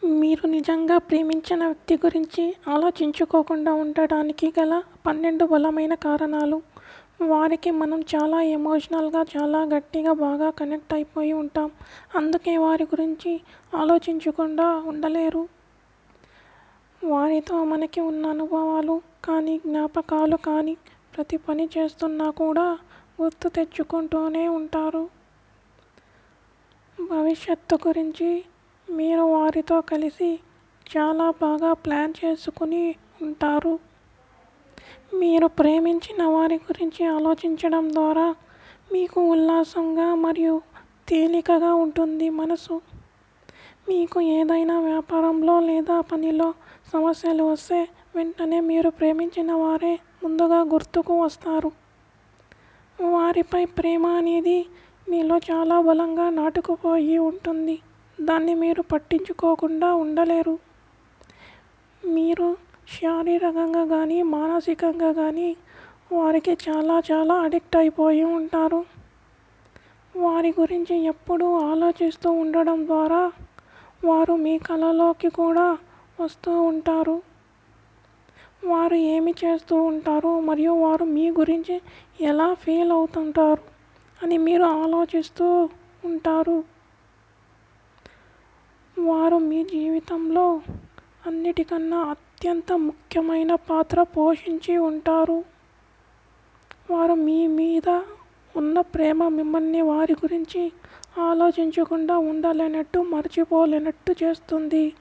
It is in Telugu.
మీరు నిజంగా ప్రేమించిన వ్యక్తి గురించి ఆలోచించుకోకుండా ఉండటానికి గల 12 బలమైన కారణాలు. వారికి మనం చాలా ఎమోషనల్గా, చాలా గట్టిగా, బాగా కనెక్ట్ అయిపోయి ఉంటాం. అందుకే వారి గురించి ఆలోచించకుండా ఉండలేరు. వారితో మనకి ఉన్న అనుభవాలు కానీ, జ్ఞాపకాలు కానీ, ప్రతి పని చేస్తున్నా కూడా గుర్తు తెచ్చుకుంటూనే ఉంటారు. భవిష్యత్తు గురించి మీరు వారితో కలిసి చాలా బాగా ప్లాన్ చేసుకుని ఉంటారు. మీరు ప్రేమించిన వారి గురించి ఆలోచించడం ద్వారా మీకు ఉల్లాసంగా మరియు తేలికగా ఉంటుంది మనసు. మీకు ఏదైనా వ్యాపారంలో లేదా పనిలో సమస్యలు వస్తే వెంటనే మీరు ప్రేమించిన వారే ముందుగా గుర్తుకు వస్తారు. వారిపై ప్రేమ అనేది మీలో చాలా బలంగా నాటుకుపోయి ఉంటుంది. దాన్ని మీరు పట్టించుకోకుండా ఉండలేరు. మీరు శారీరకంగా కానీ, మానసికంగా కానీ వారికి చాలా చాలా అడిక్ట్ అయిపోయి ఉంటారు. వారి గురించి ఎప్పుడూ ఆలోచిస్తూ ఉండడం ద్వారా వారు మీ కలలోకి కూడా వస్తూ ఉంటారు. వారు ఏమి చేస్తూ ఉంటారు మరియు వారు మీ గురించి ఎలా ఫీల్ అవుతుంటారు అని మీరు ఆలోచిస్తూ ఉంటారు. వారు మీ జీవితంలో అన్నిటికన్నా అత్యంత ముఖ్యమైన పాత్ర పోషించి ఉంటారు. వారు మీ మీద ఉన్న ప్రేమ మిమ్మల్ని వారి గురించి ఆలోచించకుండా ఉండలేనట్టు, మర్చిపోలేనట్టు చేస్తుంది.